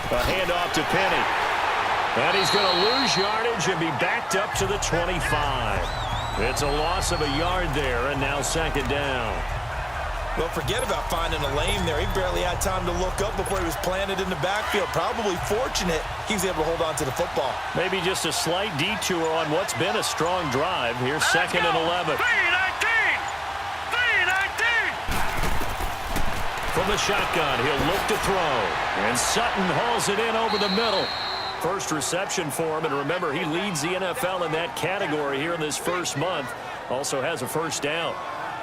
A handoff to Penny. And he's going to lose yardage and be backed up to the 25. It's a loss of a yard there, and now second down. Well, forget about finding a lane there. He barely had time to look up before he was planted in the backfield. Probably fortunate he was able to hold on to the football. Maybe just a slight detour on what's been a strong drive. Here's second and 11. From the shotgun, he'll look to throw. And Sutton hauls it in over the middle. First reception for him, and remember, he leads the NFL in that category here in this first month. Also has a first down.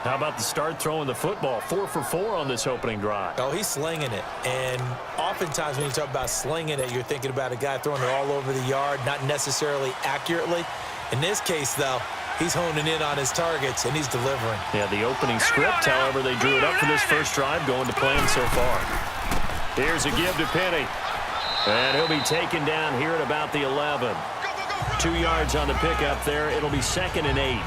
How about the start throwing the football? 4 for 4 on this opening drive. Oh, he's slinging it. And oftentimes when you talk about slinging it, you're thinking about a guy throwing it all over the yard, not necessarily accurately. In this case, though, he's honing in on his targets, and he's delivering. Yeah, the opening script, however, they drew it up for this first drive, going to plan so far. Here's a give to Penny. And he'll be taken down here at about the 11. 2 yards on the pickup there. It'll be second and 8.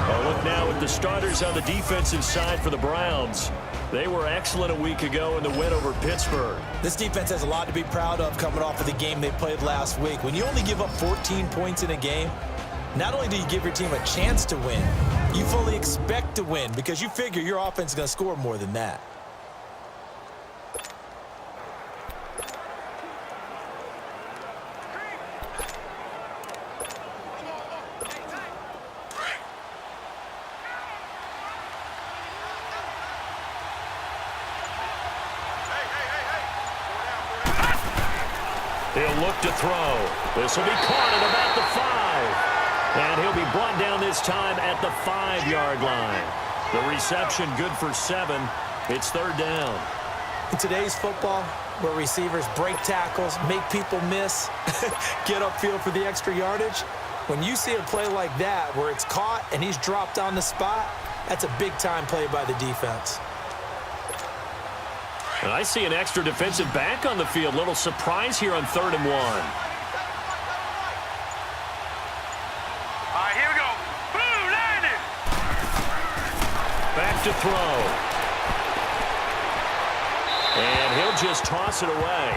Well, look now at the starters on the defensive side for the Browns. They were excellent a week ago in the win over Pittsburgh. This defense has a lot to be proud of coming off of the game they played last week. When you only give up 14 points in a game, not only do you give your team a chance to win, you fully expect to win because you figure your offense is going to score more than that. He'll look to throw. This will be caught at about the 5. And he'll be brought down this time at the 5-yard line. The reception good for 7. It's third down. In today's football, where receivers break tackles, make people miss, get upfield for the extra yardage, when you see a play like that where it's caught and he's dropped on the spot, that's a big-time play by the defense. And I see an extra defensive back on the field. Little surprise here on 3rd and 1. All right, here we go. Boom, landed. Back to throw. And he'll just toss it away.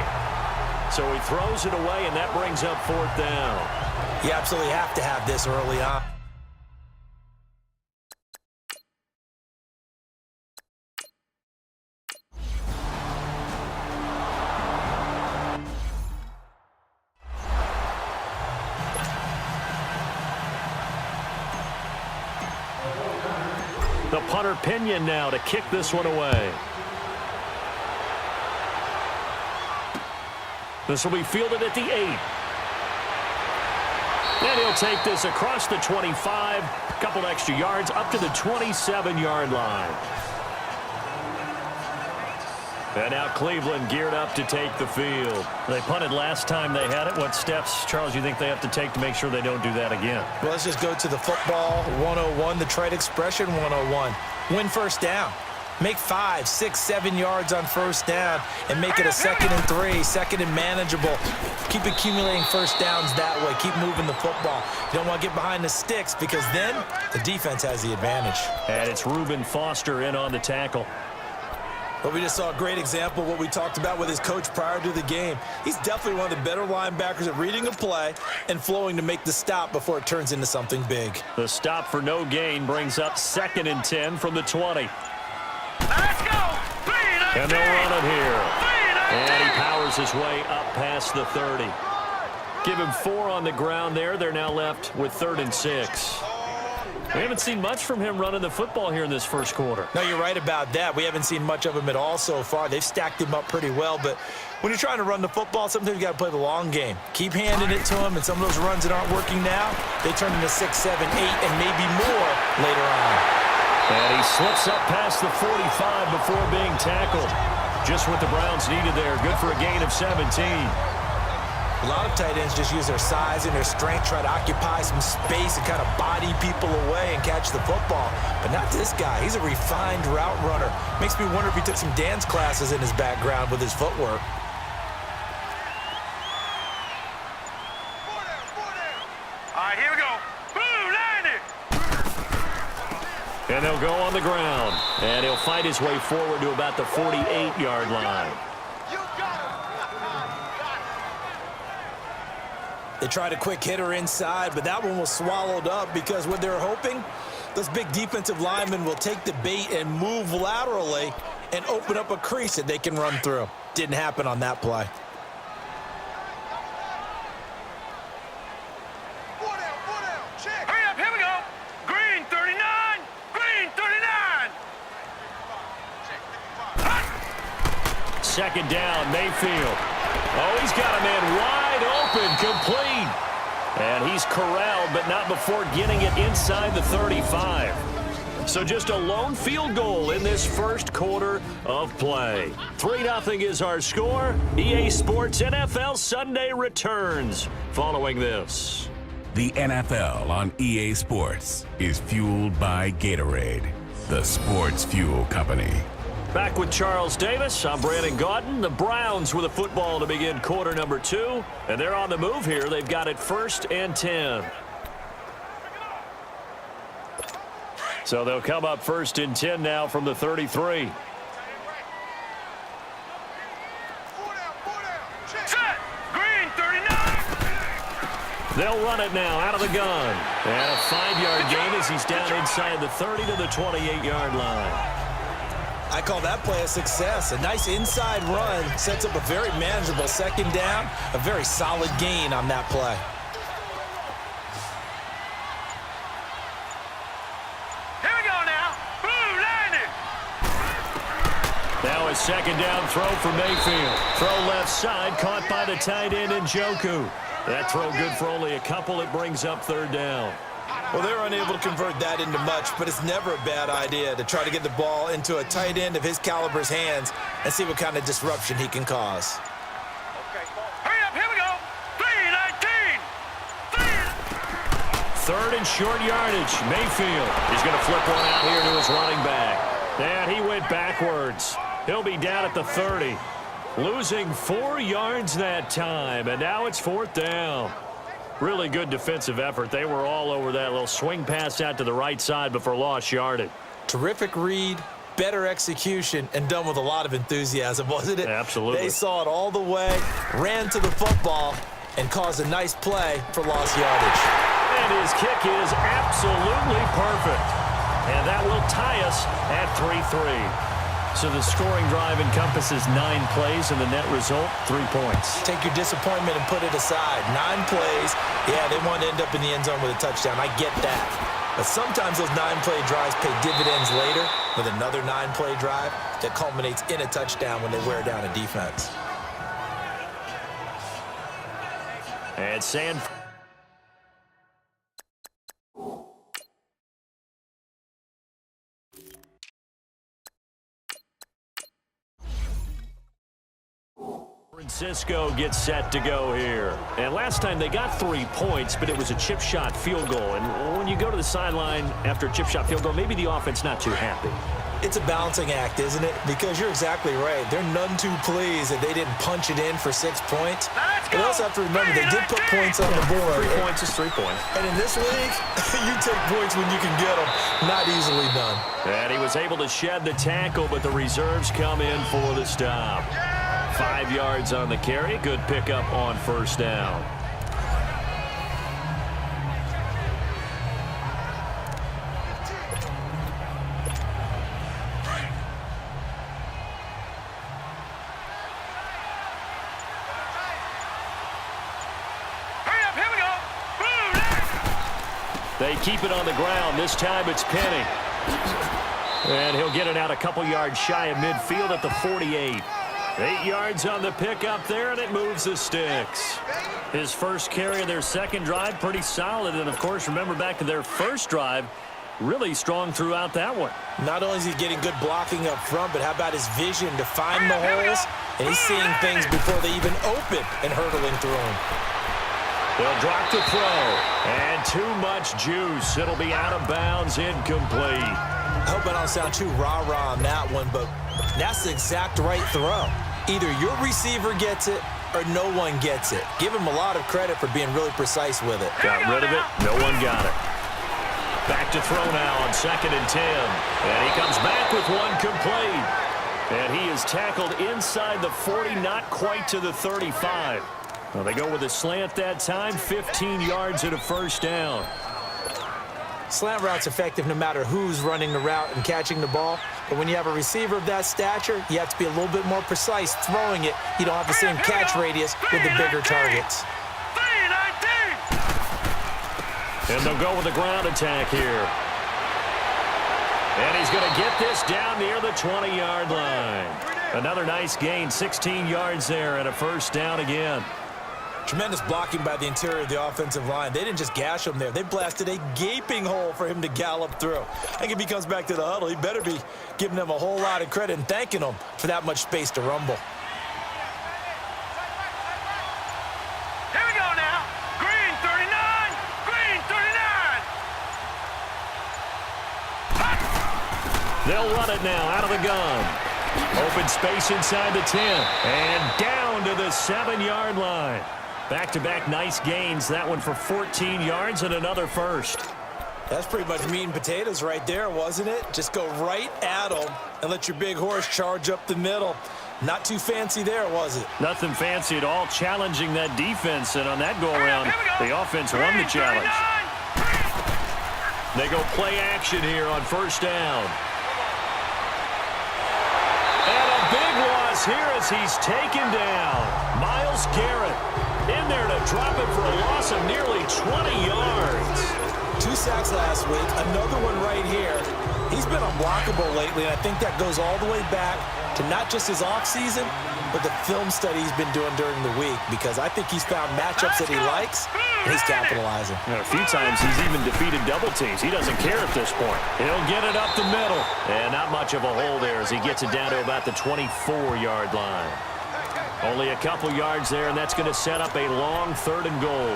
So he throws it away, and that brings up 4th down. You absolutely have to have this early on. The punter Pinion now to kick this one away. This will be fielded at the 8. And he'll take this across the 25, a couple extra yards up to the 27-yard line. And now Cleveland geared up to take the field. They punted last time they had it. What steps, Charles, you think they have to take to make sure they don't do that again? Well, let's just go to the football 101, the trite expression 101. Win first down. Make 5, 6, 7 yards on first down and make it a 2nd and 3, 2nd and manageable. Keep accumulating first downs that way. Keep moving the football. You don't want to get behind the sticks because then the defense has the advantage. And it's Reuben Foster in on the tackle. But we just saw a great example of what we talked about with his coach prior to the game. He's definitely one of the better linebackers at reading a play and flowing to make the stop before it turns into something big. The stop for no gain brings up 2nd and 10 from the 20. Let's go. And they'll run it here. And he powers his way up past the 30. Give him 4 on the ground there. They're now left with 3rd and 6. We haven't seen much from him running the football here in this first quarter. No, you're right about that. We haven't seen much of him at all so far. They've stacked him up pretty well, but when you're trying to run the football, sometimes you got to play the long game. Keep handing it to him, and some of those runs that aren't working now, they turn into 6, 7, 8, and maybe more later on. And he slips up past the 45 before being tackled. Just what the Browns needed there. Good for a gain of 17. A lot of tight ends just use their size and their strength, try to occupy some space and kind of body people away and catch the football. But not this guy. He's a refined route runner. Makes me wonder if he took some dance classes in his background with his footwork. All right, here we go. Boom, landed. And they'll go on the ground. And he'll fight his way forward to about the 48-yard line. They tried a quick hitter inside, but that one was swallowed up because what they're hoping, those big defensive linemen will take the bait and move laterally and open up a crease that they can run through. Didn't happen on that play. Hurry up, here we go. Green 39. Green 39. Second down, Mayfield. Oh, he's got a man wide open, complete. And he's corralled, but not before getting it inside the 35. So just a lone field goal in this first quarter of play. 3-0 is our score. EA Sports NFL Sunday returns following this. The NFL on EA Sports is fueled by Gatorade, the sports fuel company. Back with Charles Davis. I'm Brandon Gaudin. The Browns with a football to begin quarter number 2. And they're on the move here. They've got it 1st and 10. So they'll come up 1st and 10 now from the 33. Set. Green 39. They'll run it now out of the gun. And a 5-yard gain as he's down inside the 30 to the 28-yard line. I call that play a success. A nice inside run sets up a very manageable second down. A very solid gain on that play. Here we go now. Blue landing. Now a second down throw for Mayfield. Throw left side, caught by the tight end Njoku. That throw good for only a couple. It brings up 3rd down. Well, they're unable to convert that into much, but it's never a bad idea to try to get the ball into a tight end of his caliber's hands and see what kind of disruption he can cause. Hurry up, here we go. 3-19. 3rd and short yardage. Mayfield is going to flip one out here to his running back. And he went backwards. He'll be down at the 30. Losing 4 yards that time, and now it's 4th down. Really good defensive effort. They were all over that little swing pass out to the right side before lost yardage. Terrific read, better execution, and done with a lot of enthusiasm, wasn't it? Absolutely. They saw it all the way, ran to the football, and caused a nice play for lost yardage. And his kick is absolutely perfect. And that will tie us at 3-3. So the scoring drive encompasses 9 plays, and the net result, 3 points. Take your disappointment and put it aside. 9 plays. Yeah, they want to end up in the end zone with a touchdown. I get that. But sometimes those 9-play drives pay dividends later with another 9-play drive that culminates in a touchdown when they wear down a defense. And San Francisco gets set to go here. And last time they got 3 points, but it was a chip shot field goal. And when you go to the sideline after a chip shot field goal, maybe the offense not too happy. It's a balancing act, isn't it? Because you're exactly right. They're none too pleased that they didn't punch it in for 6 points. But you also have to remember they did put points on the board. 3 points is 3 points. And in this league, you take points when you can get them. Not easily done. And he was able to shed the tackle, but the reserves come in for the stop. 5 yards on the carry. Good pickup on 1st down. Hurry up, here we go. Blue. They keep it on the ground. This time it's Penny. And he'll get it out a couple yards shy of midfield at the 48. 8 yards on the pickup there, and it moves the sticks. His first carry of their second drive, pretty solid. And, of course, remember back to their first drive, really strong throughout that one. Not only is he getting good blocking up front, but how about his vision to find the holes? And he's seeing things before they even open and hurdling through them. They'll drop the throw. And too much juice. It'll be out of bounds, incomplete. I hope I don't sound too rah-rah on that one, but that's the exact right throw. Either your receiver gets it or no one gets it. Give him a lot of credit for being really precise with it. Got rid of it. No one got it. Back to throw now on 2nd and 10. And he comes back with one complete. And he is tackled inside the 40, not quite to the 35. Well, they go with a slant that time, 15 yards and a first down. Slant route's effective no matter who's running the route and catching the ball. But when you have a receiver of that stature, you have to be a little bit more precise throwing it. You don't have the same catch radius with the bigger targets. And they'll go with the ground attack here. And he's going to get this down near the 20-yard line. Another nice gain, 16 yards there and a first down again. Tremendous blocking by the interior of the offensive line. They didn't just gash him there. They blasted a gaping hole for him to gallop through. I think if he comes back to the huddle, he better be giving them a whole lot of credit and thanking them for that much space to rumble. Here we go now. Green 39. Green 39. They'll run it now out of the gun. Open space inside the 10. And down to the 7-yard line. Back-to-back nice gains. That one for 14 yards and another first. That's pretty much meat and potatoes right there, wasn't it? Just go right at them and let your big horse charge up the middle. Not too fancy there, was it? Nothing fancy at all, challenging that defense. And on that go-around, the offense won the challenge. They go play action here on first down. And a big loss here as he's taken down. Myles Garrett in there to drop it for a loss of nearly 20 yards. 2 sacks last week, another one right here. He's been unblockable lately, and I think that goes all the way back to not just his offseason, but the film study he's been doing during the week, because I think he's found matchups that he likes, and he's capitalizing. And a few times he's even defeated double teams. He doesn't care at this point. He'll get it up the middle. And not much of a hole there as he gets it down to about the 24-yard line. Only a couple yards there, and that's going to set up a long 3rd and goal.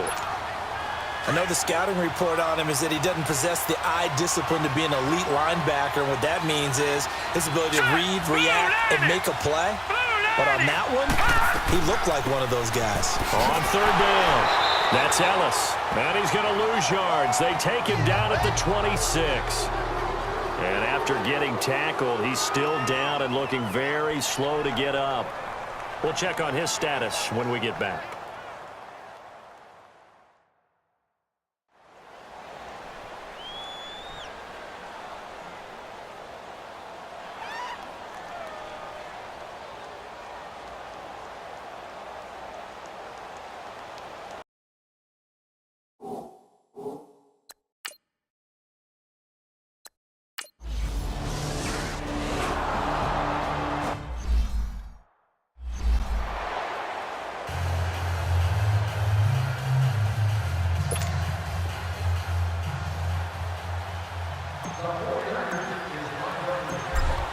I know the scouting report on him is that he doesn't possess the eye discipline to be an elite linebacker, and what that means is his ability to read, react, and make a play. But on that one, he looked like one of those guys. On 3rd down, that's Ellis. And he's going to lose yards. They take him down at the 26. And after getting tackled, he's still down and looking very slow to get up. We'll check on his status when we get back.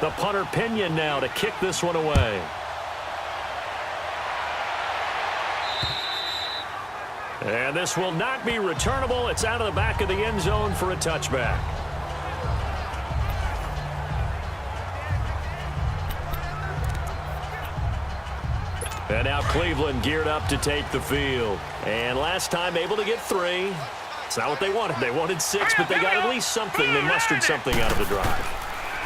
The punter Pinion now to kick this one away. And this will not be returnable. It's out of the back of the end zone for a touchback. And now Cleveland geared up to take the field. And last time able to get 3. It's not what they wanted. They wanted 6, but they got at least something. They mustered something out of the drive.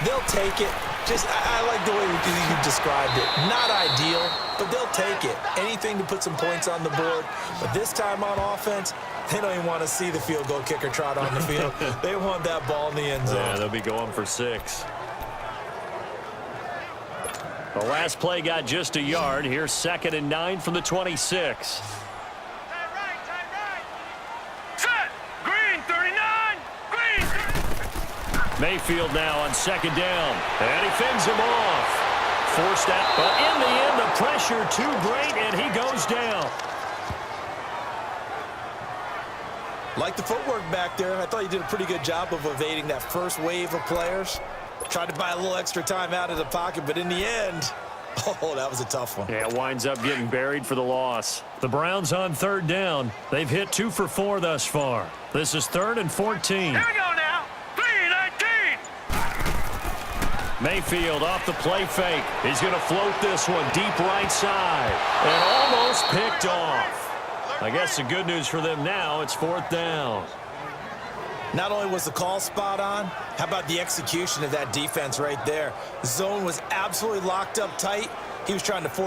They'll take it. I like the way you described it. Not ideal, but they'll take it. Anything to put some points on the board. But this time on offense, they don't even want to see the field goal kicker trot on the field. They want that ball in the end zone. Yeah, they'll be going for 6. The last play got just a yard. Here's 2nd and 9 from the 26. Mayfield now on 2nd down. And he fends him off. Forced out. But in the end, the pressure too great, and he goes down. Like the footwork back there, I thought he did a pretty good job of evading that first wave of players. Tried to buy a little extra time out of the pocket, but in the end, oh, that was a tough one. Yeah, it winds up getting buried for the loss. The Browns on 3rd down. They've hit 2 for 4 thus far. This is 3rd and 14. Here we go now. Mayfield off the play fake. He's going to float this one deep right side. And almost picked off. I guess the good news for them now, it's 4th down. Not only was the call spot on, how about the execution of that defense right there? The zone was absolutely locked up tight. He was trying to force